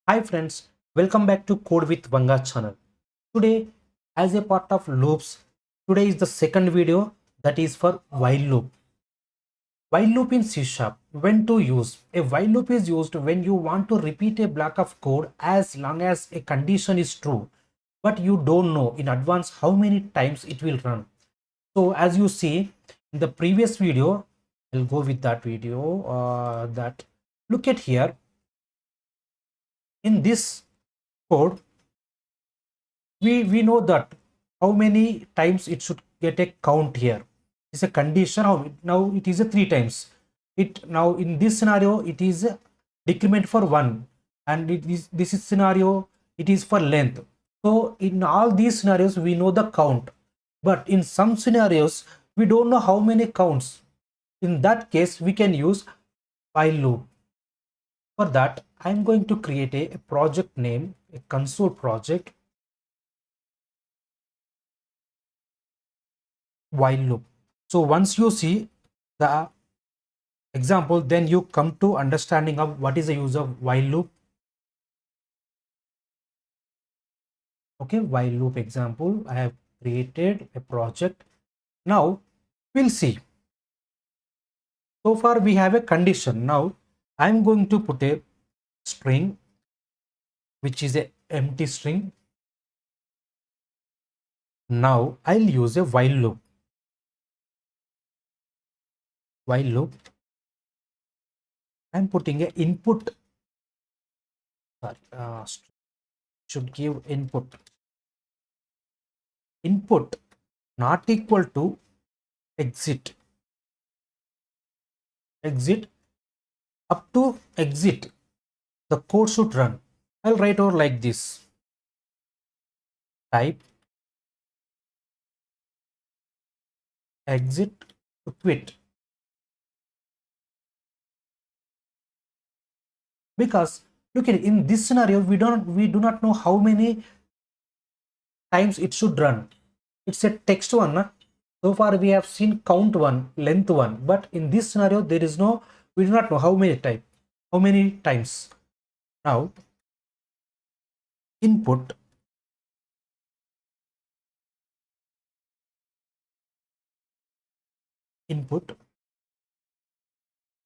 Hi friends, welcome back to Code with Vanga channel. Today, as a part of loops, today is the second video that is for while loop. While loop in C Sharp. When to use? A while loop is used when you want to repeat a block of code as long as a condition is true, but you don't know in advance how many times it will run. So as you see in the previous video, I'll go with that video that look at here in this code we know that how many times it should get a count here. It's a condition. How now it is a 3 times. It now in this scenario it is a decrement for 1, and it is this is scenario it is for length. So in all these scenarios we know the count, but in some scenarios we don't know how many counts. In that case we can use while loop. For that I'm going to create a project name, a console project, while loop. So once you see the example, then you come to understanding of what is the use of while loop. Okay, while loop example, I have created a project. Now we'll see. So far we have a condition. Now I'm going to put a string, which is a empty string. Now I'll use a while loop. While loop, I'm putting a input. Sorry, should give input. Input not equal to exit. Exit up to exit the code should run. I'll write over like this: type exit to quit, because look at it, in this scenario we do not know how many times it should run. It's a text one, na? So far we have seen count one, length one, but in this scenario there is no, we do not know how many times. Now input input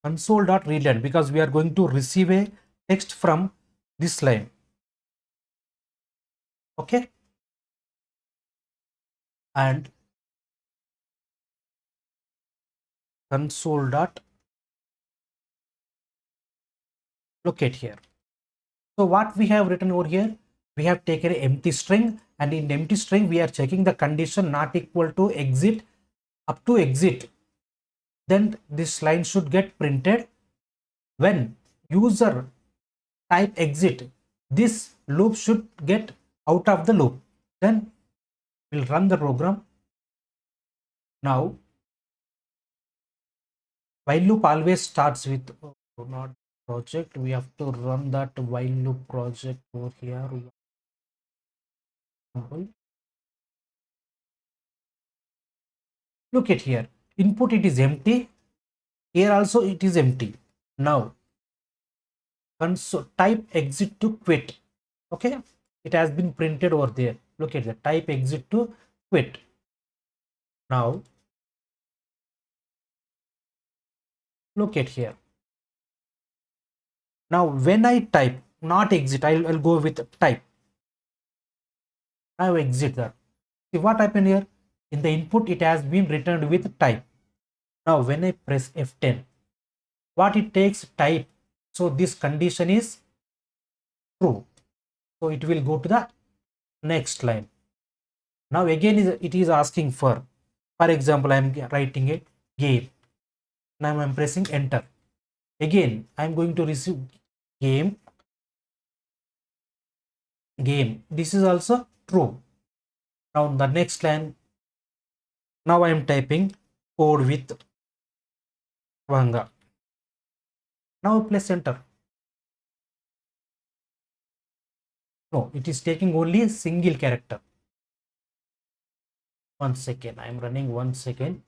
console.readline, because we are going to receive a text from this line. Okay, and console dot locate here. So what we have written over here, we have taken an empty string, and in empty string we are checking the condition not equal to exit up to exit. Then this line should get printed when user type exit. This loop should get out of the loop. Then we'll run the program. Now while loop always starts with not project. We have to run that while loop project over here. Look at here, input it is empty, here also it is empty. Now console type exit to quit. Okay, it has been printed over there. Look at the type exit to quit. Now look at here. Now when I type not exit, I'll go with type. Now exit that. See what happened here, in the input it has been returned with type. Now when I press F10, what it takes type, so this condition is true, so it will go to the next line. Now again it is asking for example, I am writing a game. Now I am pressing enter. Again I am going to receive game. This is also true. Now the next line, now I am typing code with Vanga. Now press enter. No, it is taking only a single character. 1 second, I am running 1 second.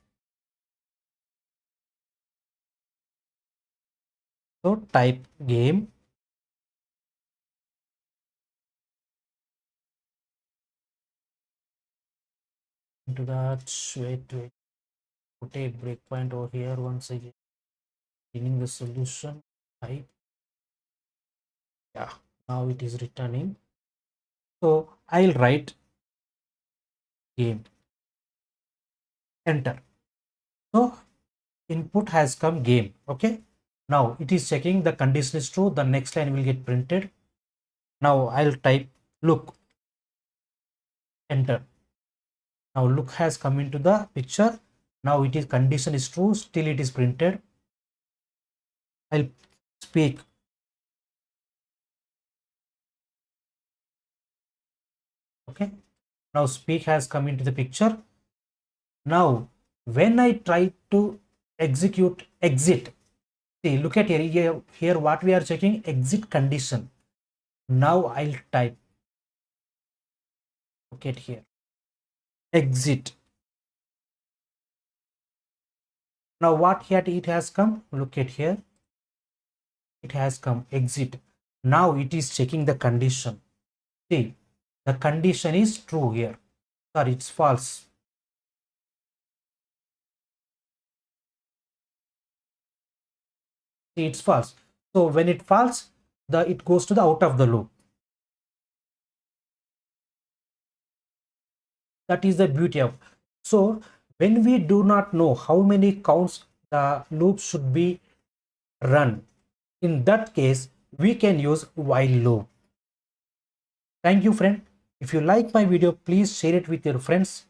So type game. into that. Wait, put a breakpoint over here once again. Cleaning the solution type. Yeah, now it is returning. So I'll write game, enter. So input has come game. Okay. Now it is checking the condition is true. The next line will get printed. Now I'll type look, enter. Now look has come into the picture. Now it is condition is true. Still it is printed. I'll speak. Okay. Now speak has come into the picture. Now when I try to execute exit, see, look at here what we are checking, exit condition. Now I'll type, look at here, exit. Now what here it has come, look at here, it has come exit. Now it is checking the condition. See, the condition is true here. Sorry, it's false. See, it's false. So when it false, it goes to the out of the loop. That is the beauty of. So when we do not know how many counts the loop should be run, in that case we can use while loop. Thank you, friend. If you like my video, please share it with your friends.